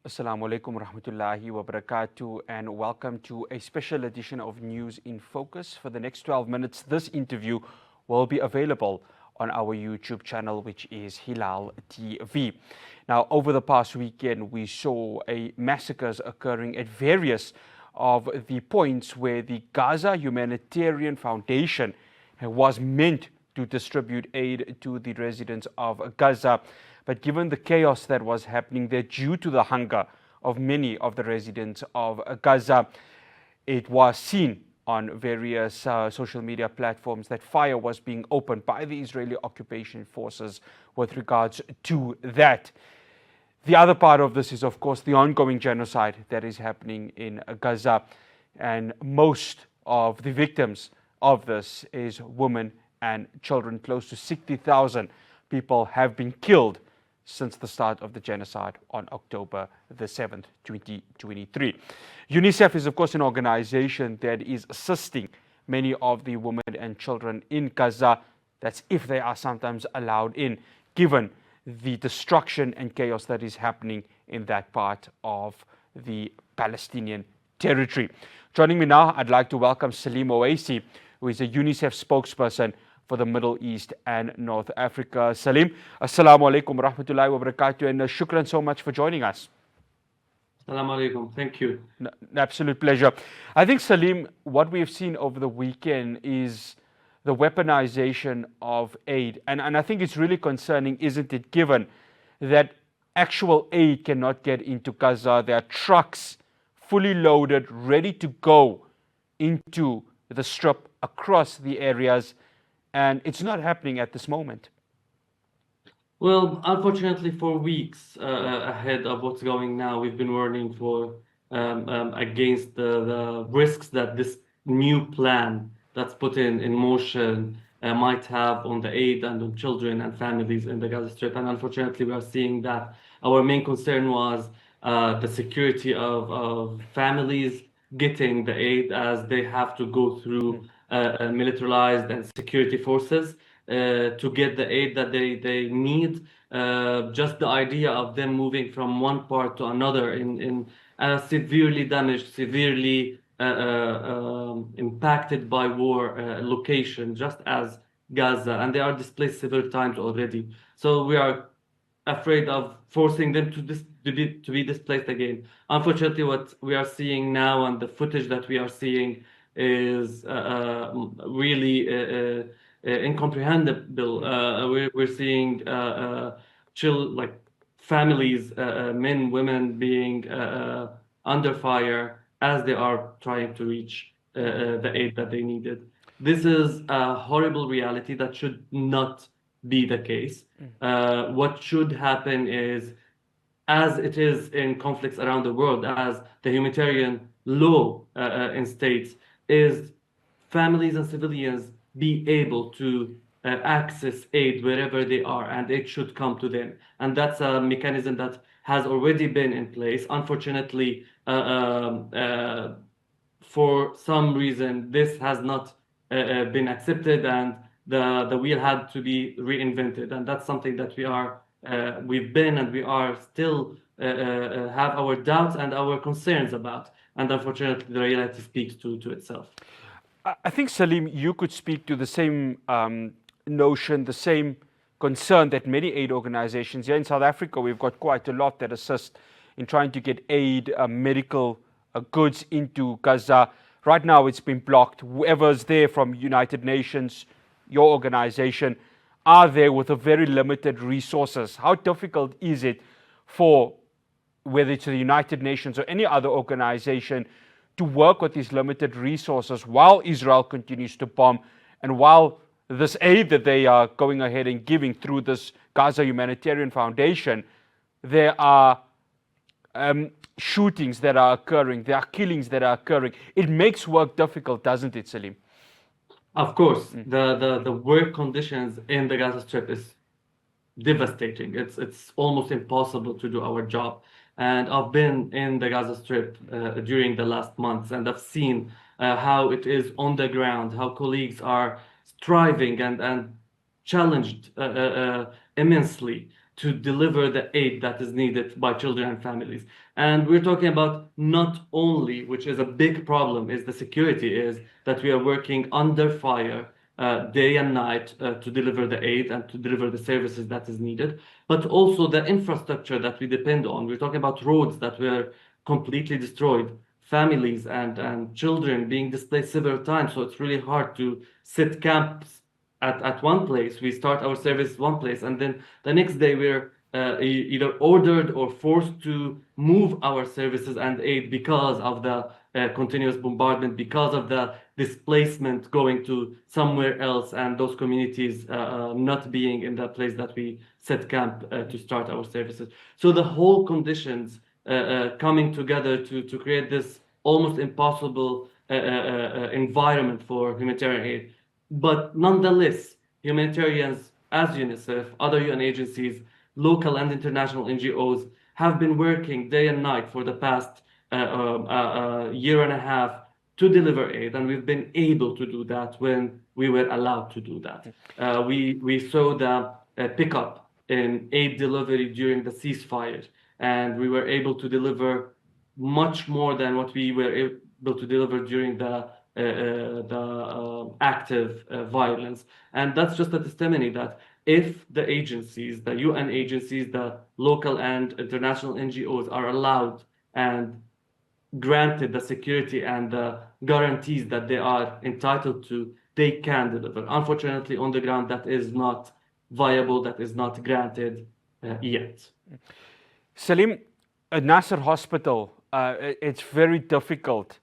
Assalamu alaikum rahmatullahi wa barakatuh, and welcome to a special edition of News in Focus. For the next 12 minutes, this interview will be available on our YouTube channel, which is Hilaal TV. Now, over the past weekend, we saw massacres occurring at various of the points where the Gaza Humanitarian Foundation was meant to distribute aid to the residents of Gaza. But given the chaos that was happening there due to the hunger of many of the residents of Gaza, it was seen on various social media platforms that fire was being opened by the Israeli occupation forces with regards to that. The other part of this is, of course, the ongoing genocide that is happening in Gaza. And most of the victims of this is women and children. Close to 60,000 people have been killed since the start of the genocide on October the 7th, 2023. UNICEF is, of course, an organization that is assisting many of the women and children in Gaza. That's if they are sometimes allowed in, given the destruction and chaos that is happening in that part of the Palestinian territory. Joining me now, I'd like to welcome Saleem Oweis, who is a UNICEF spokesperson for the Middle East and North Africa. Saleem, assalamu alaikum rahmatullahi wa barakatuh, and shukran so much for joining us. Assalamu alaikum. Thank you. An absolute pleasure. I think, Saleem, what we have seen over the weekend is the weaponization of aid. And I think it's really concerning, isn't it, given that actual aid cannot get into Gaza. There are trucks fully loaded, ready to go into the strip across the areas, and it's not happening at this moment. Well, unfortunately, for weeks ahead of what's going now, we've been warning for against the risks that this new plan that's put in motion might have on the aid and on children and families in the Gaza Strip. And unfortunately, we are seeing that. Our main concern was the security of families getting the aid, as they have to go through militarized and security forces to get the aid that they need. Just the idea of them moving from one part to another in a severely damaged, severely impacted by war location, just as Gaza, and they are displaced several times already. So we are afraid of forcing them to be displaced again. Unfortunately, what we are seeing now and the footage that we are seeing is really incomprehensible. We're seeing families, men, women being under fire as they are trying to reach the aid that they needed. This is a horrible reality that should not be the case. What should happen is, as it is in conflicts around the world, as the humanitarian law in states, is families and civilians be able to access aid wherever they are, and it should come to them. And that's a mechanism that has already been in place. Unfortunately, for some reason, this has not been accepted, and the wheel had to be reinvented. And that's something that we've been and we are still have our doubts and our concerns about. And unfortunately, the reality speaks to itself. I think, Saleem, you could speak to the same notion, the same concern that many aid organizations here in South Africa, we've got quite a lot that assist in trying to get aid, medical goods into Gaza. Right now, it's been blocked. Whoever's there from United Nations, your organization, are there with a very limited resources. How difficult is it for, whether it's the United Nations or any other organization, to work with these limited resources while Israel continues to bomb, and while this aid that they are going ahead and giving through this Gaza Humanitarian Foundation, there are shootings that are occurring, there are killings that are occurring. It makes work difficult, doesn't it, Saleem? Of course, the work conditions in the Gaza Strip is devastating. It's almost impossible to do our job. And I've been in the Gaza Strip during the last months, and I've seen how it is on the ground, how colleagues are striving and challenged immensely to deliver the aid that is needed by children and families. And we're talking about not only, which is a big problem, is the security, is that we are working under fire day and night to deliver the aid and to deliver the services that is needed, but also the infrastructure that we depend on. We're talking about roads that were completely destroyed, families and children being displaced several times. So it's really hard to set camps at one place. We start our service one place, and then the next day we're either ordered or forced to move our services and aid because of the continuous bombardment, because of the displacement going to somewhere else, and those communities not being in the place that we set camp to start our services. So the whole conditions coming together to create this almost impossible environment for humanitarian aid. But nonetheless, humanitarians as UNICEF, other UN agencies, local and international NGOs have been working day and night for the past year and a half to deliver aid, and we've been able to do that when we were allowed to do that. We saw the pickup in aid delivery during the ceasefire, and we were able to deliver much more than what we were able to deliver during the active violence. And that's just a testimony that if the agencies, the UN agencies, the local and international NGOs are allowed and granted the security and the guarantees that they are entitled to, they can deliver. Unfortunately, on the ground, that is not viable, that is not granted yet. Saleem, at Nasser Hospital, it's very difficult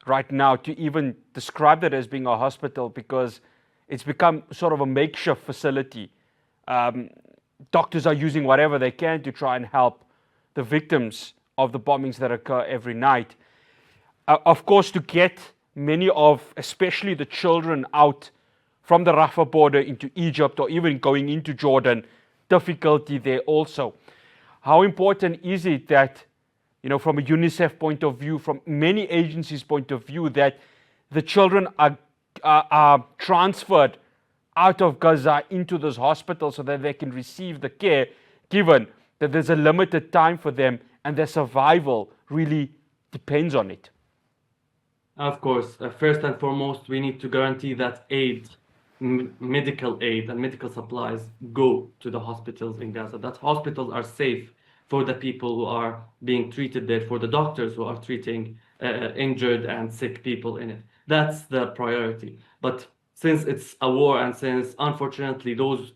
right now to even describe it as being a hospital because it's become sort of a makeshift facility. Doctors are using whatever they can to try and help the victims of the bombings that occur every night. Of course, to get many of, especially the children, out from the Rafah border into Egypt or even going into Jordan, difficulty there also. How important is it that, from a UNICEF point of view, from many agencies' point of view, that the children are transferred out of Gaza into this hospital so that they can receive the care, given that there's a limited time for them and their survival really depends on it? Of course, first and foremost, we need to guarantee that aid, medical aid and medical supplies go to the hospitals in Gaza, that hospitals are safe for the people who are being treated there, for the doctors who are treating injured and sick people in it. That's the priority. But since it's a war and since, unfortunately, those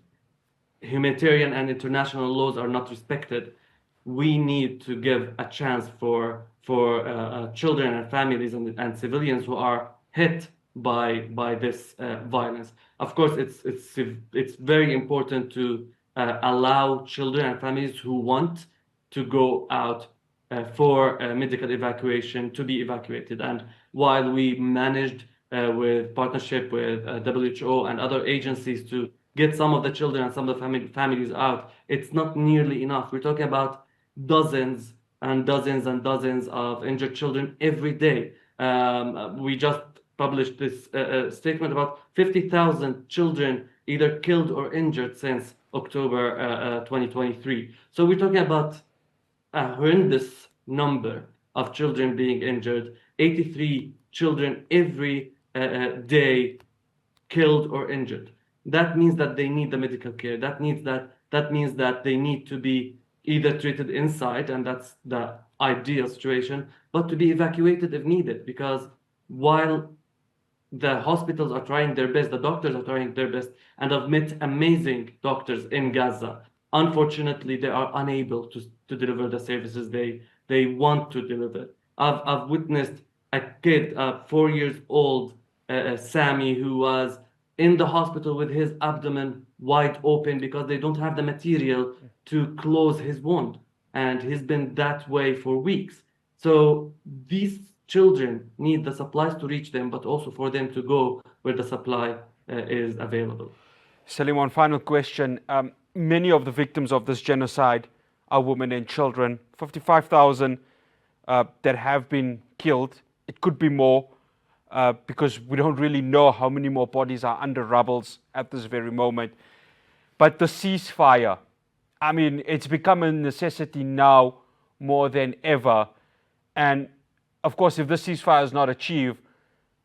humanitarian and international laws are not respected, we need to give a chance for children and families and civilians who are hit by this violence. Of course, it's very important to allow children and families who want to go out for medical evacuation to be evacuated. And while we managed with partnership with WHO and other agencies to get some of the children and some of the families out, it's not nearly enough. We're talking about dozens and dozens and dozens of injured children every day. We just published this statement about 50,000 children either killed or injured since October 2023. So we're talking about a horrendous number of children being injured, 83 children every day killed or injured. That means that they need the medical care. That means that they need to be either treated inside, and that's the ideal situation, but to be evacuated if needed, because while the hospitals are trying their best, the doctors are trying their best, and I've met amazing doctors in Gaza, unfortunately, they are unable to deliver the services they want to deliver. I've witnessed a kid, 4 years old, Sammy, who was in the hospital with his abdomen wide open because they don't have the material to close his wound. And he's been that way for weeks. So these children need the supplies to reach them, but also for them to go where the supply is available. Saleem, one final question. Many of the victims of this genocide are women and children. 55,000 that have been killed. It could be more because we don't really know how many more bodies are under rubble at this very moment. But the ceasefire, I mean, it's become a necessity now more than ever. And of course, if this ceasefire is not achieved,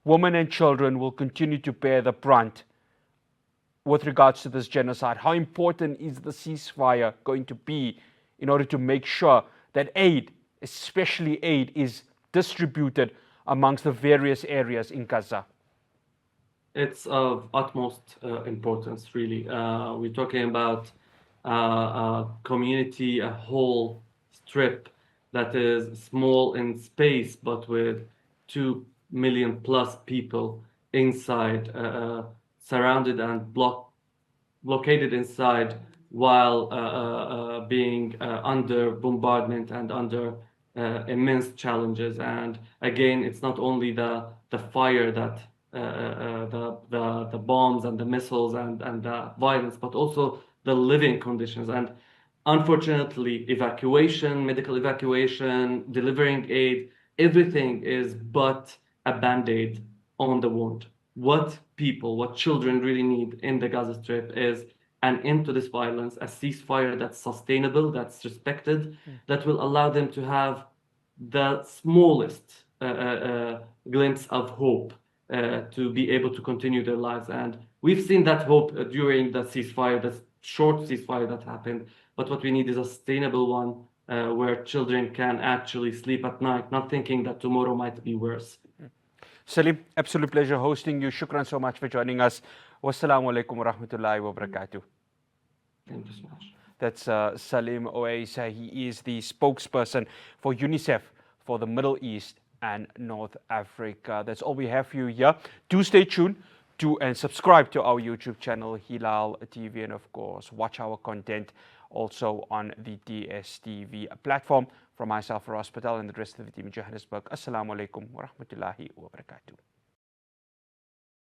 women and children will continue to bear the brunt with regards to this genocide. How important is the ceasefire going to be in order to make sure that aid, especially aid, is distributed amongst the various areas in Gaza? It's of utmost importance, really. We're talking about a community, a whole strip that is small in space, but with 2 million plus people inside, surrounded and blockaded inside, while being under bombardment and under immense challenges. And again, it's not only the fire that the bombs and the missiles and the violence, but also the living conditions. And unfortunately, evacuation, medical evacuation, delivering aid, everything is but a band-aid on the wound. What people, what children really need in the Gaza Strip is an end to this violence, a ceasefire that's sustainable, that's respected, that will allow them to have the smallest glimpse of hope to be able to continue their lives. And we've seen that hope during the ceasefire, the short ceasefire that happened. But what we need is a sustainable one where children can actually sleep at night, not thinking that tomorrow might be worse. Saleem, absolute pleasure hosting you. Shukran so much for joining us. Wassalamu alaikum wa rahmatullahi wa barakatuh. Thank you so much. That's Saleem Oweis. He is the spokesperson for UNICEF for the Middle East and North Africa. That's all we have for you here. Do stay tuned and subscribe to our YouTube channel, Hilaal TV, and of course, watch our content also on the DSTV platform. From myself, Ross Patel, and the rest of the team in Johannesburg, Assalamu alaikum wa rahmatullahi wa barakatuh.